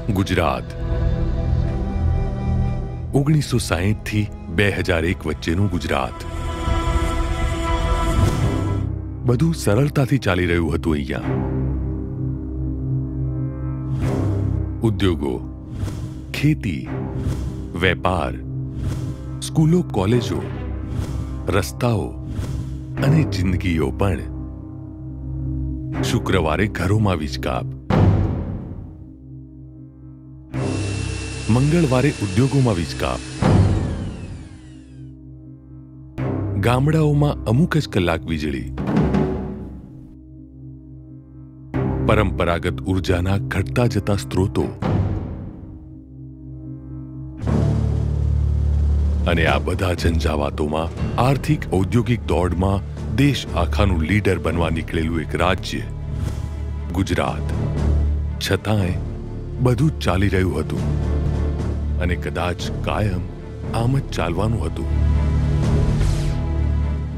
ગુજરાત 1960 થી 2001 વચ્ચેનું ગુજરાત. બધું સરળતાથી ચાલી રહ્યું હતું અહીંયા. ઉદ્યોગો, ખેતી, વેપાર, સ્કૂલો, કોલેજો, રસ્તાઓ અને જિંદગીઓ પણ. શુક્રવારે ઘરોમાં વીજકાપ, મંગળવારે ઉદ્યોગોમાં વીજકાપ, ગામડાઓમાં અમુક જ કલાક વીજળી, પરંપરાગત ઉર્જાના ઘટતા જતા સ્ત્રોતો અને આ બધા ઝંઝાવાતોમાં આર્થિક ઔદ્યોગિક દોડમાં દેશ આખાનું લીડર બનવા નીકળેલું એક રાજ્ય ગુજરાત. છતાંય બધું જ ચાલી રહ્યું હતું અને કદાચ કાયમ આમ જ ચાલવાનું હતું.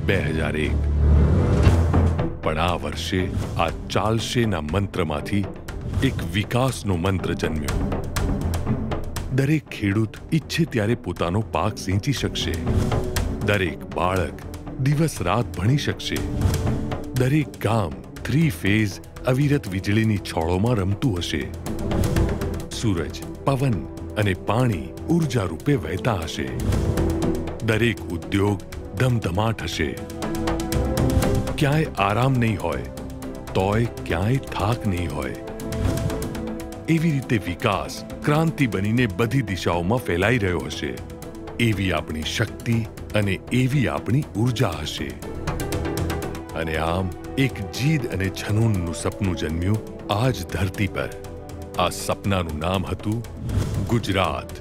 2001 પણ આ વર્ષે આ ચાલશેના મંત્રમાંથી એક વિકાસનો મંત્ર જન્મ્યો. દરેક ખેડૂત ઈચ્છે ત્યારે પોતાનો પાક સિંચી શકશે. દરેક બાળક દિવસ રાત ભણી શકશે. દરેક ગામ 3 ફેઝ અવિરત વીજળીની છોળોમાં રમતું હશે. સૂરજ, પવન અને પાણી ઉર્જા રૂપે વહેતા હશે. દરેક ઉદ્યોગ ધમધમાટ હશે. ક્યાંય આરામ નહીં હોય, તોય ક્યાંય થાક નહીં હોય. એવી રીતે વિકાસ ક્રાંતિ બનીને બધી દિશાઓમાં ફેલાઈ રહ્યો હશે. એવી આપણી શક્તિ અને એવી આપણી ઉર્જા હશે. અને આમ એક જીદ અને જનૂનનું સપનું જન્મ્યું આ જ ધરતી પર. આ સપનાનું નામ હતું ગુજરાત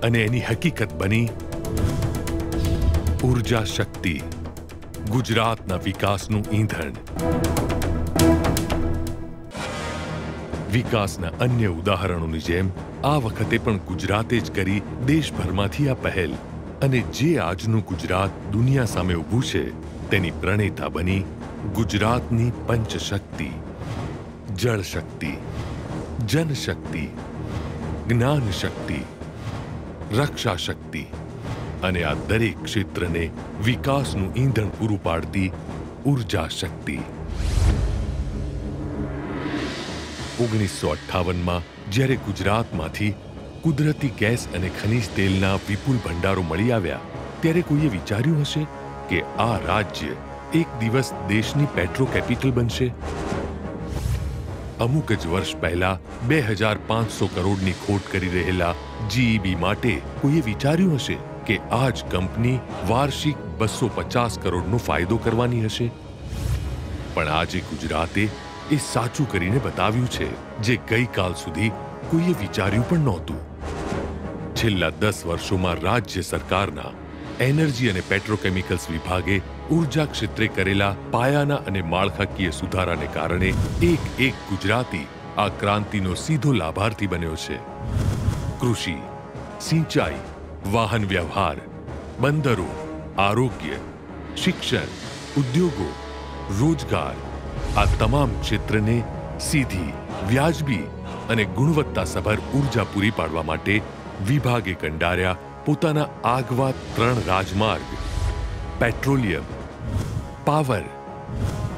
અને એની હકીકત બની ઉર્જા શક્તિ, ગુજરાતના વિકાસનું ઈંધણ. વિકાસના અન્ય ઉદાહરણોની જેમ આ વખતે પણ ગુજરાતે જ કરી દેશભરમાંથી આ પહેલ. અને જે આજનું ગુજરાત દુનિયા સામે ઊભું છે તેની પ્રણેતા બની ગુજરાતની પંચશક્તિ: જળ શક્તિ, જનશક્તિ, જ્ઞાન શક્તિ, રક્ષા શક્તિ અને આ દરેક ક્ષેત્રને વિકાસનું ઈંધણ પૂરું પાડતી ઉર્જા શક્તિ. 1958માં જ્યારે ગુજરાતમાંથી કુદરતી ગેસ અને ખનિજ તેલના વિપુલ ભંડારો મળી આવ્યા ત્યારે કોઈએ વિચાર્યું હશે કે આ રાજ્ય એક દિવસ દેશની પેટ્રો કેપિટલ બનશે? અમુક જ વર્ષ પહેલા 2500 કરોડની ખોટ કરી રહેલા જીઈબી માટે કોઈએ વિચાર્યું હશે કે આ જ કંપની વાર્ષિક 250 કરોડનો ફાયદો કરવાની હશે? પણ આજે ગુજરાતે એ સાચું કરીને બતાવ્યું છે જે ગઈકાલ સુધી કોઈએ વિચાર્યું પણ નહોતું. છેલ્લા 10 વર્ષોમાં રાજ્ય સરકારના એનર્જી અને પેટ્રોકેમિકલ્સ વિભાગે ઉર્જા ક્ષેત્રે કરેલા પાયાના અને માળખાકીય સુધારાને કારણે એક ગુજરાતી આ ક્રાંતિનો સીધો લાભાર્થી બન્યો છે. કૃષિ, સિંચાઈ, વાહન વ્યવહાર, બંદરો, આરોગ્ય, શિક્ષણ, ઉદ્યોગો, રોજગાર આ તમામ ક્ષેત્રને સીધી, વ્યાજબી અને ગુણવત્તાસભર ઉર્જા પૂરી પાડવા માટે વિભાગે કંડાર્યા પોતાના આગવા 3 રાજમાર્ગ: પેટ્રોલિયમ, પાવર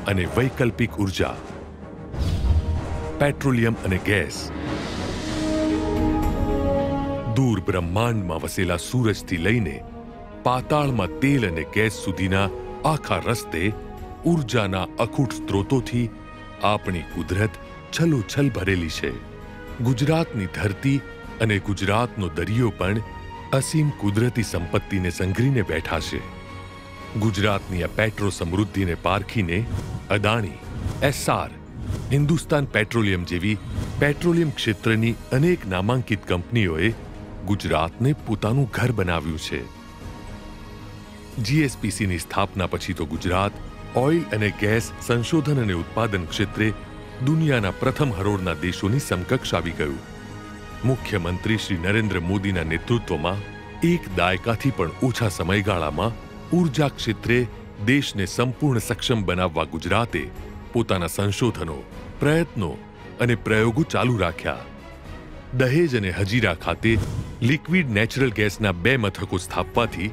અને વૈકલ્પિક ઉર્જા. પેટ્રોલિયમ અને ગેસ. દૂર બ્રહ્માંડમાં વસેલા સૂરજથી લઈને પાતાળમાં તેલ અને ગેસ સુધીના આખા રસ્તે ઉર્જાના અખૂટ સ્ત્રોતોથી આપણી કુદરત છલોછલ ભરેલી છે. ગુજરાતની ધરતી અને ગુજરાતનો દરિયો પણ અસીમ કુદરતી સંપત્તિને સંઘરીને બેઠા છે. ગુજરાતની આ પેટ્રો સમૃદ્ધિને પારખીને અદાણી, એસ્સાર, હિન્દુસ્તાન પેટ્રોલિયમ જેવી પેટ્રોલિયમ ક્ષેત્રની અનેક નામાંકિત કંપનીઓએ ગુજરાતને પોતાનું ઘર બનાવ્યું છે. જીએસપીસીની સ્થાપના પછી તો ગુજરાત ઓઇલ અને ગેસ સંશોધન અને ઉત્પાદન ક્ષેત્રે દુનિયાના પ્રથમ હરોળના દેશોની સમકક્ષ આવી ગયું. મુખ્યમંત્રી શ્રી નરેન્દ્ર મોદીના નેતૃત્વમાં 1 દાયકાથી પણ ઓછા સમયગાળામાં ઉર્જા ક્ષેત્રે દેશને સંપૂર્ણ સક્ષમ બનાવવા ગુજરાતે પોતાના સંશોધનો, પ્રયત્નો અને પ્રયોગો ચાલુ રાખ્યા. દહેજ અને હજીરા ખાતે લિક્વિડ નેચરલ ગેસના 2 મથકો સ્થાપવાથી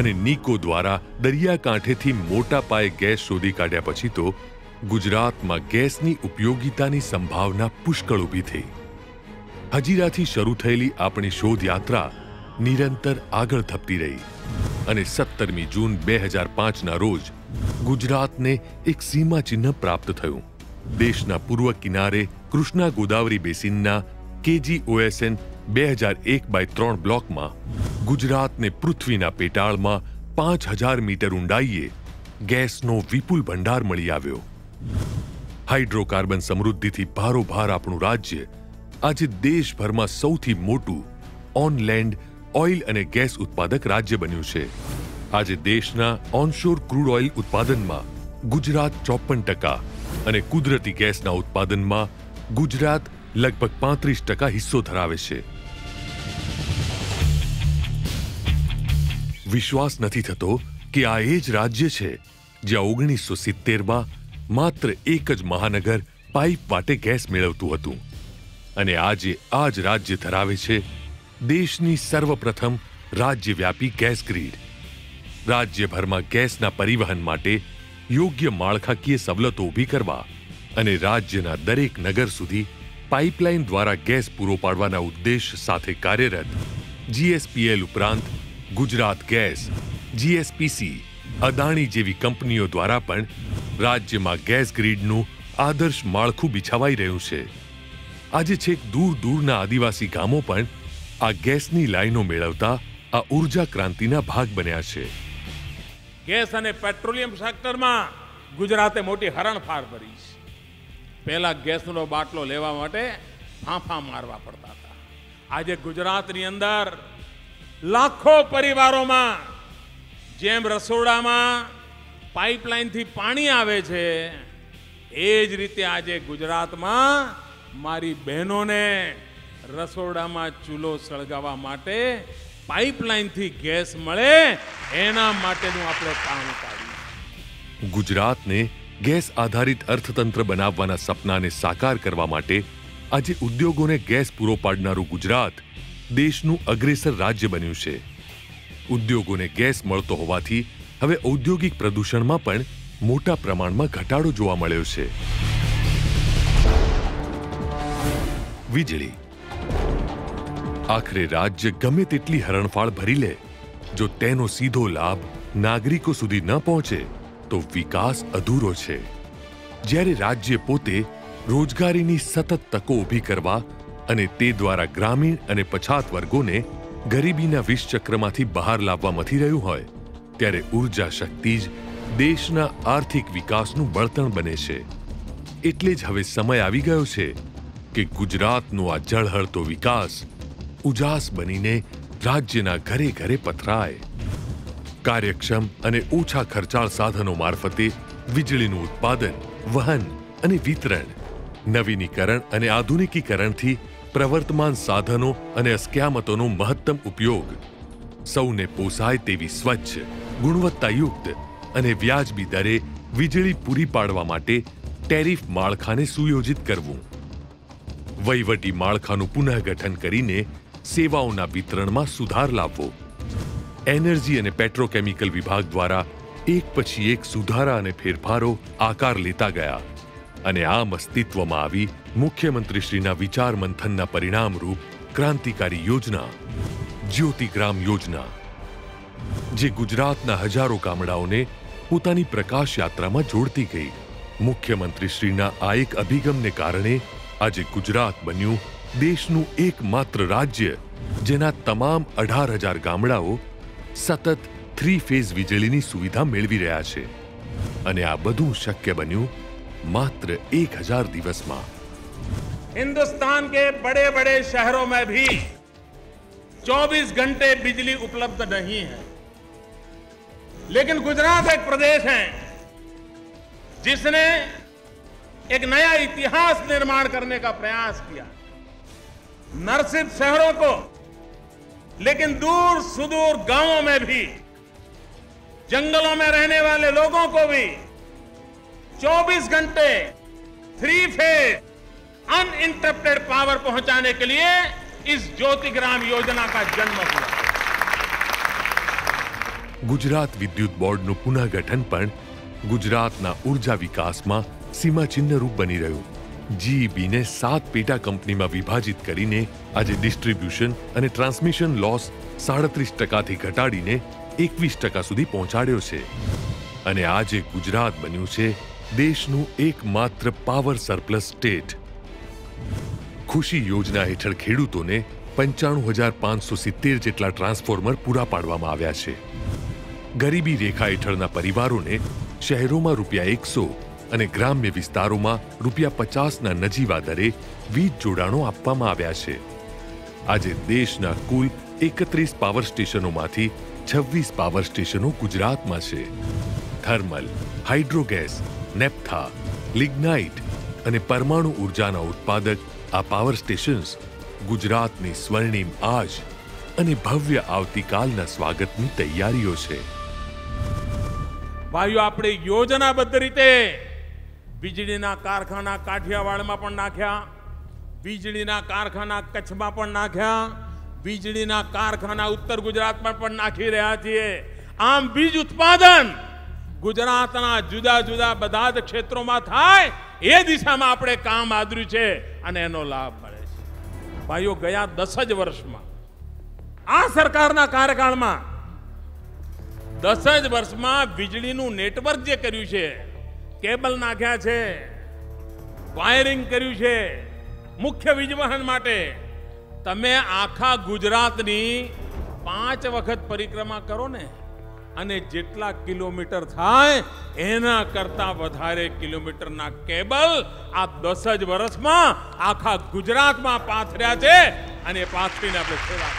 અને નિકો દ્વારા દરિયાકાંઠેથી મોટા પાયે ગેસ શોધી કાઢ્યા પછી તો ગુજરાતમાં ગેસની ઉપયોગિતાની સંભાવના પુષ્કળ ઊભી થઈ. હજીરાથી શરૂ થયેલી આપણી શોધ યાત્રા નિરંતર આગળ ધપતી રહી અને 17મી જૂન 2005ના રોજ ગુજરાતને એક સીમાચિહ્ન પ્રાપ્ત થયું. દેશના પૂર્વ કિનારે કૃષ્ણા ગોદાવરી બેસિનના KGOSN 2001/3 બ્લોકમાં ગુજરાતને પૃથ્વીના પેટાળમાં 5000 મીટર ઊંડાઈએ ગેસનો વિપુલ ભંડાર મળી આવ્યો. હાઇડ્રોકાર્બન સમૃદ્ધિથી ભારોભાર આપણું રાજ્ય આજે દેશભરમાં સૌથી મોટું ઓન લેન્ડ ઓઇલ અને ગેસ ઉત્પાદક રાજ્ય બન્યું છે. આજે દેશના ઓનશોર ક્રૂડ ઓઇલ ઉત્પાદનમાં ગુજરાત 54% અને કુદરતી ગેસના ઉત્પાદનમાં ગુજરાત લગભગ 35% હિસ્સો ધરાવે છે. વિશ્વાસ નથી થતો કે આ એ જ રાજ્ય છે જ્યાં 1970માં માત્ર એક જ મહાનગર પાઇપ વાટે ગેસ મેળવતું હતું અને આજે આ જ રાજ્ય ધરાવે છે દેશની સર્વપ્રથમ રાજ્યવ્યાપી ગેસ ગ્રીડ. રાજ્યભરમાં ગેસના પરિવહન માટે યોગ્ય માળખાકીય સવલતો ઊભી કરવા અને રાજ્યના દરેક નગર સુધી પાઇપલાઇન દ્વારા ગેસ પૂરો પાડવાના ઉદ્દેશ સાથે કાર્યરત GSPL ઉપરાંત ગુજરાત ગેસ, GSPC, અદાણી જેવી કંપનીઓ દ્વારા પણ રાજ્યમાં ગેસ ગ્રીડનું આદર્શ માળખું બિછાવાઈ રહ્યું છે. આજે છેક દૂર દૂરના આદિવાસી ગામો પણ આ ગેસની લાઈનો મેળવતા આ ઉર્જા ક્રાંતિના ભાગ બન્યા છે. ગેસ અને પેટ્રોલિયમ સેક્ટરમાં ગુજરાતે મોટી હરણફાળ ભરી છે. પહેલા ગેસનો બાટલો લેવા માટે ફાંફા મારવા પડતા હતા. આજે ગુજરાતની અંદર લાખો પરિવારોમાં જેમ રસોડામાં પાઇપલાઇનથી પાણી આવે છે એ જ રીતે આજે ગુજરાતમાં મારી બહેનોને રસોડામાં ચૂલો સળગાવવા માટે પાઇપલાઇનથી ગેસ મળે એના માટેનું આપણે કામ કાઢ્યું. ગુજરાતને ગેસ આધારિત અર્થતંત્ર બનાવવાના સપનાને સાકાર કરવા માટે આજે ઉદ્યોગોને ગેસ પૂરો પાડનારું ગુજરાત દેશનું અગ્રેસર રાજ્ય બન્યું છે. ઉદ્યોગોને ગેસ મળતો હોવાથી હવે ઔદ્યોગિક પ્રદૂષણમાં પણ મોટા પ્રમાણમાં ઘટાડો જોવા મળ્યો છે. વીજળી આખરે રાજ્ય ગમે તેટલી હરણફાળ ભરી લે, જો તેનો સીધો લાભ નાગરિકો સુધી ન પહોંચે તો વિકાસ અધૂરો છે. જ્યારે રાજ્ય પોતે રોજગારીની સતત તકો ઊભી કરવા અને તે દ્વારા ગ્રામીણ અને પછાત વર્ગોને ગરીબીના વિષચક્રમાંથી બહાર લાવવા મથી રહ્યું હોય ત્યારે ઉર્જા શક્તિ જ દેશના આર્થિક વિકાસનું બળતણ બને છે. એટલે જ હવે સમય આવી ગયો છે કે ગુજરાતનો આ ઝળહળતો વિકાસ ઉજાસ બનીને રાજ્યના ઘરે ઘરે પથરાય. કાર્યક્ષમ અને ઓછા ખર્ચાળ સાધનો મારફતે વીજળીનું ઉત્પાદન, વહન અને વિતરણ, નવીનીકરણ અને આધુનિકીકરણથી પ્રવર્તમાન સાધનો અને અસ્ક્યામતોનો મહત્તમ ઉપયોગ, સૌને પોસાય તેવી સ્વચ્છ, ગુણવત્તાયુક્ત અને વ્યાજબી દરે વીજળી પૂરી પાડવા માટે ટેરિફ માળખાને સુયોજિત કરવું, વહીવટી માળખાનું પુનઃગઠન કરીને સેવાઓના વિતરણમાં સુધાર લાવવો. એનર્જી અને પેટ્રોકેમિકલ વિભાગ દ્વારા એક પછી એક સુધારા અને ફેરફારો આકાર લેતા ગયા અને આમ અસ્તિત્વમાં આવી મુખ્યમંત્રીશ્રીના વિચાર મંથનના પરિણામરૂપ ક્રાંતિકારી યોજના જ્યોતિગ્રામ યોજના, જે ગુજરાતના હજારો ગામડાઓને પોતાની પ્રકાશ યાત્રામાં જોડતી ગઈ. મુખ્યમંત્રીશ્રીના આ એક અભિગમને કારણે આજે ગુજરાત બન્યું દેશનું એકમાત્ર રાજ્ય જેના તમામ 18,000 ગામડાઓ સતત 3 ફેઝ વીજળીની સુવિધા મેળવી રહ્યા છે. અને આ બધું શક્ય બન્યું मात्र 1000 दिवस में. हिंदुस्तान के बड़े बड़े शहरों में भी 24 घंटे बिजली उपलब्ध नहीं है, लेकिन गुजरात एक प्रदेश है जिसने एक नया इतिहास निर्माण करने का प्रयास किया. न सिर्फ शहरों को लेकिन दूर सुदूर गांवों में भी, जंगलों में रहने वाले लोगों को भी 24 घंटे 3 फेज अनइंटरप्टेड पावर पहुंचाने के लिए इस ज्योतिग्राम योजना का जन्म हुआ। ગુજરાત વિદ્યુત બોર્ડનું પુનઃગઠન પણ ગુજરાતના ઉર્જા વિકાસમાં સીમાચિહ્નરૂપ બની રહ્યું. જીઈબીને 7 પેટા કંપનીમાં વિભાજિત કરીને આજે ડિસ્ટ્રીબ્યુશન અને ટ્રાન્સમિશન લોસ 37% ઘટાડીને 21% સુધી પહોંચાડ્યો છે. અને આજે ગુજરાત બન્યું છે દેશનું એકમાત્ર પાવર સરપ્લસ સ્ટેટ. ખુશી યોજના હેઠળ ખેડૂતોને 95,570 જેટલા ટ્રાન્સફોર્મર પૂરા પાડવામાં આવ્યા છે. ગરીબી રેખા હેઠળના પરિવારોને શહેરોમાં ₹100 અને ગ્રામ્ય વિસ્તારોમાં ₹50ના નજીવા દરે વીજ જોડાણો આપવામાં આવ્યા છે. આજે દેશના કુલ 31 પાવર સ્ટેશનોમાંથી 26 પાવર સ્ટેશનો ગુજરાતમાં છે. થર્મલ, હાઇડ્રોગેસ, નેપ્થા, લિગ્નાઇટ અને પરમાણુ ઉર્જાના ઉત્પાદક આ પાવર સ્ટેશન્સ ગુજરાતની સ્વર્ણિમ આજ અને ભવ્ય આવતીકાલના સ્વાગતની તૈયારીઓ છે. ભાઈઓ, આપણે યોજનાબદ્ધ રીતે વીજળીના કારખાના કાઠિયાવાડમાં પણ નાખ્યા, વીજળીના કારખાના કચ્છમાં પણ નાખ્યા, વીજળીના કારખાના ઉત્તર ગુજરાતમાં પણ નાખી રહ્યા છીએ. આમ વીજ ઉત્પાદન ગુજરાતના જુદા જુદા બધા જ ક્ષેત્રોમાં થાય એ દિશામાં આપણે કામ આદર્યું છે અને એનો લાભ મળે છે. ભાઈઓ, ગયા 10 જ વર્ષમાં આ સરકારના કાર્યકાળમાં 10 જ વર્ષમાં વીજળીનું નેટવર્ક જે કર્યું છે, કેબલ નાખ્યા છે, વાયરિંગ કર્યું છે મુખ્ય વીજ વહન માટે. તમે આખા ગુજરાતની 5 વખત પરિક્રમા કરો ને અને જેટલા કિલોમીટર થાય એના કરતા વધારે કિલોમીટરના કેબલ આ 10 જ વર્ષમાં આખા ગુજરાતમાં પાથર્યા છે અને પાથરીને આપણે સેવા.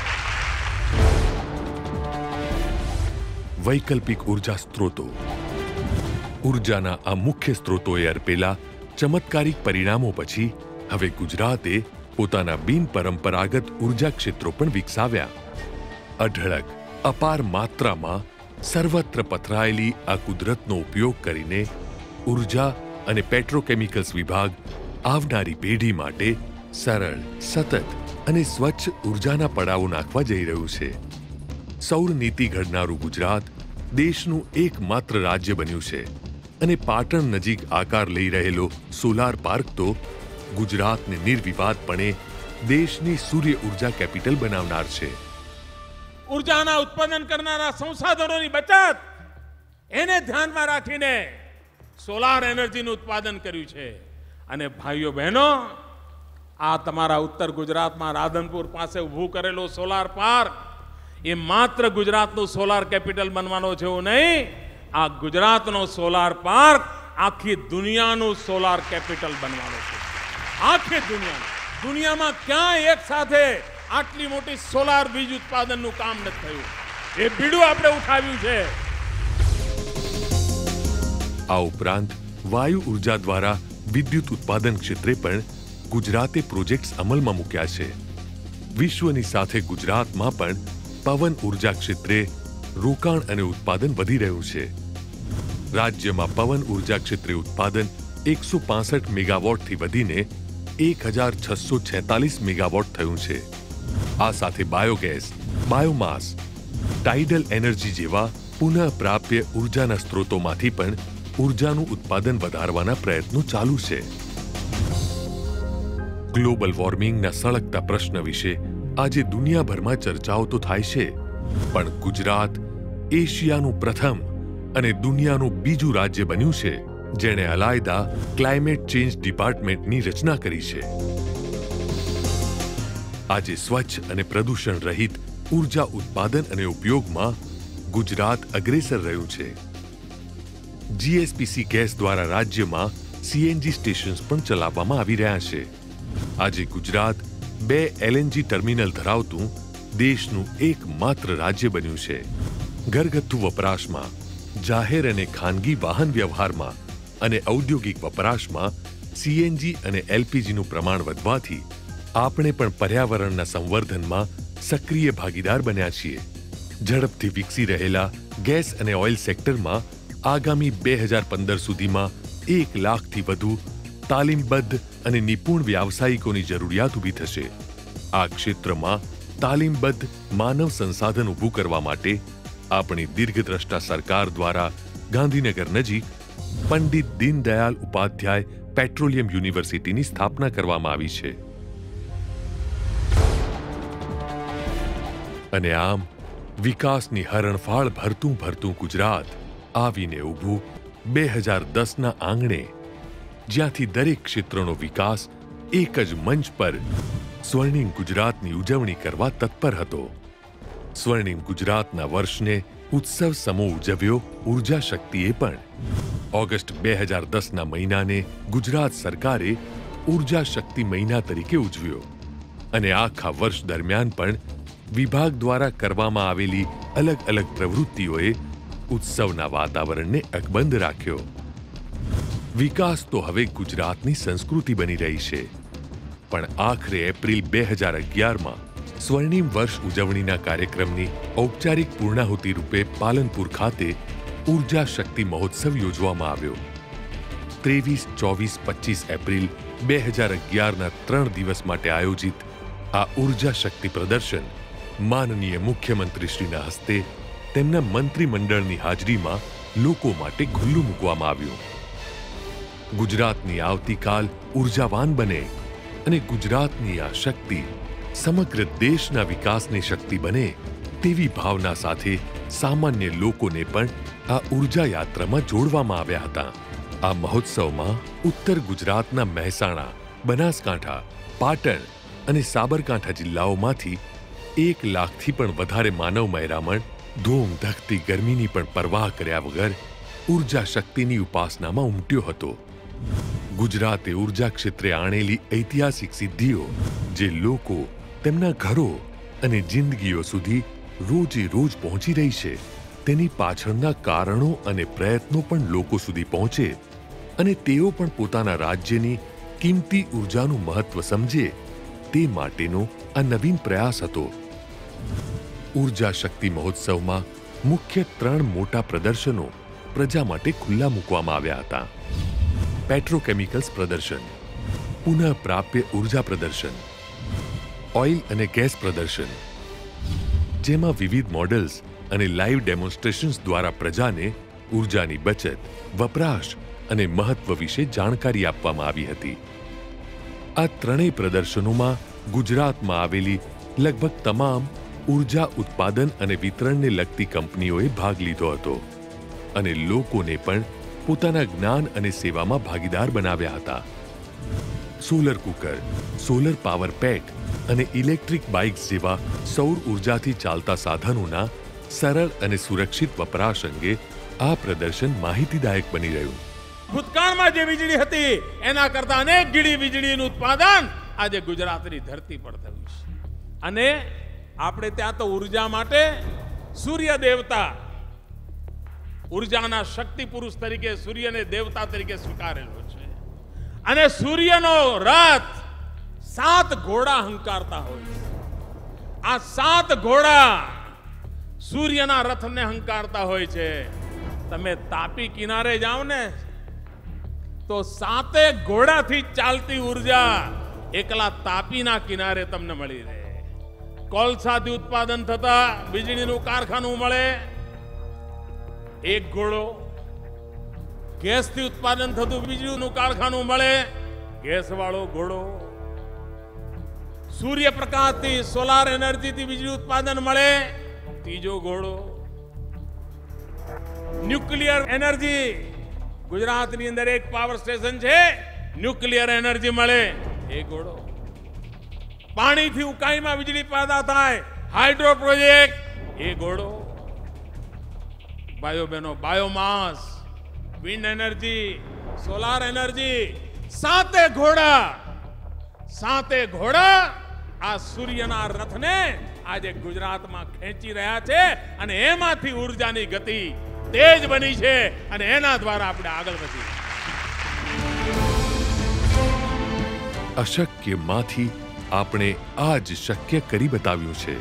વૈકલ્પિક ઉર્જા સ્ત્રોતો. ઉર્જાના આ મુખ્ય સ્ત્રોતોએ અર્પેલા ચમત્કારિક પરિણામો પછી હવે ગુજરાતે પોતાના બિનપરંપરાગત ઉર્જા ક્ષેત્રો પણ વિકસાવ્યા. અઢળક અપાર માત્રામાં સર્વત્ર પથરાયેલી આ કુદરતનો ઉપયોગ કરીને ઉર્જા અને પેટ્રોકેમિકલ્સ વિભાગ આવનારી પેઢી માટે સરળ, સતત અને સ્વચ્છ ઉર્જાના પડાવો નાખવા જઈ રહ્યું છે. સૌર નીતિ ઘડનારું ગુજરાત દેશનું એકમાત્ર રાજ્ય બન્યું છે અને પાટણ નજીક આકાર લઈ રહેલો સોલાર પાર્ક તો ગુજરાતને નિર્વિવાદપણે દેશની સૂર્ય ઉર્જા કેપિટલ બનાવનાર છે. ઉર્જાના ઉત્પાદન કરનારા સંસાધનોની બચત એને ધ્યાનમાં રાખીને સોલાર એનર્જીનું ઉત્પાદન કર્યું છે. અને ભાઈઓ બહેનો, આ તમારા ઉત્તર ગુજરાતમાં રાધનપુર પાસે ઊભું કરેલો સોલાર પાર્ક એ માત્ર ગુજરાતનું સોલાર કેપિટલ બનવાનો છે એવું નહીં, આ ગુજરાતનો સોલાર પાર્ક આખી દુનિયાનું સોલાર કેપિટલ બનવાનો છે. આખી દુનિયામાં ક્યાંય એક સાથે આટલી મોટી સોલાર વીજ ઉત્પાદનનું કામ નથી થયું. એ બીડું આપણે ઉઠાવ્યું છે. આ ઉપરાંત વાયુ ઉર્જા દ્વારા વિદ્યુત ઉત્પાદન ક્ષેત્રે પણ ગુજરાતે પ્રોજેક્ટ્સ અમલમાં મૂક્યા છે. વિશ્વની સાથે ગુજરાતમાં પણ પવન ઉર્જા ક્ષેત્રે રોકાણ અને ઉત્પાદન વધી રહ્યું છે. રાજ્યમાં પવન ઉર્જા ક્ષેત્રે ઉત્પાદન 165 મેગાવોટથી વધીને 1646 મેગાવોટ થયું છે. આ સાથે બાયોગેસ, બાયોમાસ, ટાઇડલ એનર્જી જેવા પુનઃપ્રાપ્ય ઉર્જાના સ્ત્રોતોમાંથી પણ ઉર્જાનું ઉત્પાદન વધારવાના પ્રયત્નો ચાલુ છે. ગ્લોબલ વોર્મિંગના સળગતા પ્રશ્ન વિશે આજે દુનિયાભરમાં ચર્ચાઓ તો થાય છે, પણ ગુજરાત એશિયાનું પ્રથમ અને દુનિયાનું બીજું રાજ્ય બન્યું છે જેણે અલાયદા ક્લાઇમેટ ચેન્જ ડિપાર્ટમેન્ટની રચના કરી છે. આજે સ્વચ્છ અને પ્રદૂષણ રહિત ઉર્જા ઉત્પાદન અને ઉપયોગમાં ગુજરાત અગ્રેસર રહ્યું છે. જીએસપીસી ગેસ દ્વારા રાજ્યમાં સીએનજી સ્ટેશન્સ પણ ચલાવવામાં આવી રહ્યા છે. આજે ગુજરાત 2 એલએનજી ટર્મિનલ ધરાવતું દેશનું એકમાત્ર રાજ્ય બન્યું છે. ઘરગથ્થુ વપરાશમાં, જાહેર અને ખાનગી વાહન વ્યવહારમાં અને ઔદ્યોગિક વપરાશમાં સીએનજી અને એલપીજીનું પ્રમાણ વધવાથી આપણે પણ પર્યાવરણના સંવર્ધનમાં સક્રિય ભાગીદાર બન્યા છીએ. ઝડપથી વિકસી રહેલા ગેસ અને ઓઇલ સેક્ટરમાં આગામી 2015 સુધીમાં 1 લાખથી વધુ તાલીમબદ્ધ અને નિપુણ વ્યાવસાયિકોની જરૂરિયાત ઊભી થશે. આ ક્ષેત્રમાં તાલીમબદ્ધ માનવ સંસાધન ઊભું કરવા માટે આપણી દીર્ઘદ્રષ્ટા સરકાર દ્વારા ગાંધીનગર નજીક પંડિત દીનદયાળ ઉપાધ્યાય પેટ્રોલિયમ યુનિવર્સિટીની સ્થાપના કરવામાં આવી છે. અને આમ વિકાસની હરણફાળ ભરતું ગુજરાત આવીને ઊભું 2010ના આંગણે, જ્યાંથી દરેક ક્ષેત્રનો વિકાસ એક જ મંચ પર સ્વર્ણિમ ગુજરાતની ઉજવણી કરવા તત્પર હતો. સ્વર્ણિમ ગુજરાતના વર્ષને ઉત્સવ સમો ઉજવ્યો ઉર્જા શક્તિએ પણ. ઓગસ્ટ 2010ના મહિનાને ગુજરાત સરકારે ઉર્જા શક્તિ મહિના તરીકે ઉજવ્યો અને આખા વર્ષ દરમિયાન પણ વિભાગ દ્વારા કરવામાં આવેલી અલગ અલગ પ્રવૃત્તિઓએ ઉત્સવના વાતાવરણને અકબંધ રાખ્યો. વિકાસ તો હવે ગુજરાતની સંસ્કૃતિ બની રહી છે. પણ આખરે એપ્રિલ 2011માં સ્વર્ણિમ વર્ષ ઉજવણીના કાર્યક્રમની ઔપચારિક પૂર્ણાહુતિ રૂપે પાલનપુર ખાતે ઉર્જા શક્તિ મહોત્સવ યોજવામાં આવ્યો. 23, 24, 25 એપ્રિલ 2011ના 3 દિવસ માટે આયોજિત આ ઉર્જા શક્તિ પ્રદર્શન માનનીય મુખ્યમંત્રીશ્રીના હસ્તે તેમના મંત્રીમંડળની હાજરીમાં લોકો માટે ખુલ્લું મૂકવામાં આવ્યું. ગુજરાતની આવતીકાલ ઉર્જાવાન બને અને ગુજરાતની આ શક્તિ સમગ્ર દેશના વિકાસની શક્તિ બને તેવી ભાવના સાથે સામાન્ય લોકોને પણ આ ઉર્જા યાત્રામાં જોડવામાં આવ્યા હતા. આ મહોત્સવમાં ઉત્તર ગુજરાતના મહેસાણા, બનાસકાંઠા, પાટણ અને સાબરકાંઠા જિલ્લાઓમાંથી 1 લાખથી પણ વધારે માનવ મહેરામણ ધૂમ ધકતી ગરમીની પણ પરવાહ કર્યા વગર ઉર્જા શક્તિની ઉપાસનામાં ઉમટ્યો હતો. ગુજરાતે ઉર્જા ક્ષેત્રે આણેલી ઐતિહાસિક સિદ્ધિઓ જે લોકો તેમના ઘરો અને જિંદગીઓ સુધી રોજે રોજ પહોંચી રહી છે, તેની પાછળના કારણો અને પ્રયત્નો પણ લોકો સુધી પહોંચે અને તેઓ પણ પોતાના રાજ્યની કિંમતી ઉર્જાનું મહત્વ સમજે તે માટેનો આ નવીન પ્રયાસ હતો. ઉર્જા શક્તિ મહોત્સવમાં મુખ્ય 3 મોટા પ્રદર્શનો પ્રજા માટે ખુલ્લા મૂકવામાં આવ્યા હતા. પેટ્રોકેમિકલ્સ પ્રદર્શન, પુનઃ પ્રાપ્ય ઉર્જા પ્રદર્શન, ઓઇલ અને ગેસ પ્રદર્શન, જેમાં વિવિધ મોડેલ્સ અને લાઈવ ડેમોન્સ્ટ્રેશન્સ દ્વારા પ્રજાને ઉર્જાની બચત, વપરાશ અને મહત્વ વિશે જાણકારી આપવામાં આવી હતી. આ 3 પ્રદર્શનોમાં ગુજરાતમાં આવેલી લગભગ તમામ ઉર્જા ઉત્પાદન અને વિતરણને લગતી કંપનીઓએ ભાગ લીધો હતો અને લોકોને પણ પોતાના જ્ઞાન અને સેવામાં ભાગીદાર બનાવ્યા હતા. Solar cooker, solar power pack અને ઇલેક્ટ્રિક બાઇક્સ જેવા સૌર ઉર્જાથી ચાલતા સાધનોના સરળ અને સુરક્ષિત વપરાશ અંગે આ પ્રદર્શન માહિતીદાયક બની રહ્યું. ભૂતકાળમાં જે વીજળી હતી એના કરતા અનેક ગણી વીજળીનું ઉત્પાદન આજે ગુજરાતની ધરતી પર થયું છે. અને આપણે ત્યાં તો ઉર્જા માટે સૂર્ય દેવતા, ઉર્જાના શક્તિ પુરુષ તરીકે સૂર્યને દેવતા તરીકે સ્વીકારેલો છે. અને સૂર્યનો રથ 7 ઘોડા હંકારતા હોય છે. આ 7 ઘોડા સૂર્યના રથને હંકારતા હોય છે. તમે તાપી કિનારે જાઓ ને તો 7 ઘોડાથી ચાલતી ઉર્જા એકલા તાપીના કિનારે તમને મળી રહે. કોલસાથી ઉત્પાદન થતા વીજળીનું કારખાનું મળે 1 ઘોડો, ગેસથી ઉત્પાદન થતું વીજળીનું કારખાનું મળે ગેસ વાળો ઘોડો, સૂર્યપ્રકાશથી સોલાર એનર્જીથી વીજળી ઉત્પાદન મળે 3જો ઘોડો, ન્યુક્લિયર એનર્જી, ગુજરાતની અંદર એક પાવર સ્ટેશન છે, ન્યુક્લિયર એનર્જી મળે 1 ઘોડો, પાણીથી ઉકાઈમાં વીજળી પેદા થાય હાઇડ્રો પ્રોજેક્ટ 1 ઘોડો, ભાઈઓ બહેનો biomass, wind energy, solar energy, 7 ઘોડા, 7 ઘોડા આ સૂર્યના રથને આજે ગુજરાતમાં ખેંચી રહ્યા છે અને એમાંથી ઉર્જાની ગતિ તેજ બની છે અને એના દ્વારા આપણે આગળ વધીએ. અશક્યમાંથી આપણે આજ શક્ય કરી બતાવ્યું છે.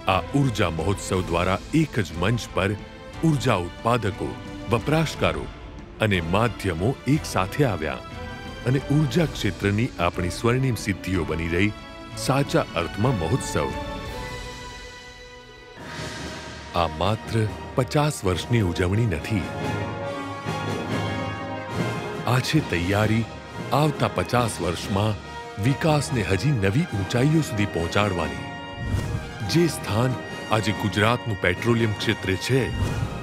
આ ઉર્જા મહોત્સવ દ્વારા એક જ મંચ પર ઉર્જા ઉત્પાદકો, વપરાશકારો અને માધ્યમો એક સાથે આવ્યા અને ઉર્જા ક્ષેત્રની આપણી સ્વર્ણિમ સિદ્ધિઓ બની રહી સાચા અર્થમાં મહોત્સવ. આ માત્ર 50 વર્ષની ઉજવણી નથી. આ છે તૈયારી આવતા 50 વર્ષમાં વિકાસને હજી નવી ઊંચાઈઓ સુધી પહોંચાડવાની. જે સ્થાન આજે ગુજરાતનું પેટ્રોલિયમ ક્ષેત્ર છે,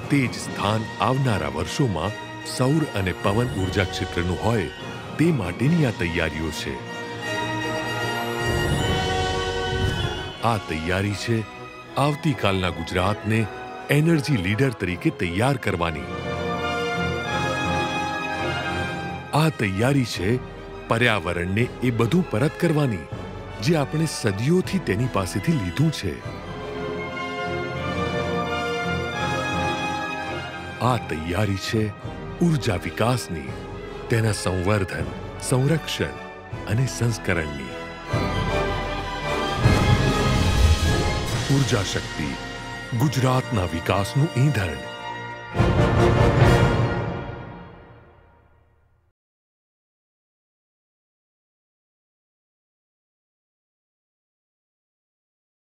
તે જ સ્થાન આવનારા વર્ષોમાં સૌર અને પવન ઉર્જા ક્ષેત્રનું હોય તે માટેની આ તૈયારીઓ છે. આ તૈયારી છે આવતીકાલના ગુજરાતને એનર્જી લીડર તરીકે તૈયાર કરવાની. આ તૈયારી છે પર્યાવરણને એ બધું પરત કરવાની જે આપણે સદીઓથી તેની પાસેથી લીધું છે. આ તૈયારી છે ઉર્જા વિકાસની, તેના સંવર્ધન, સંરક્ષણ અને સંસ્કરણની. ઉર્જા શક્તિ, ગુજરાતના વિકાસનું ઈંધણ.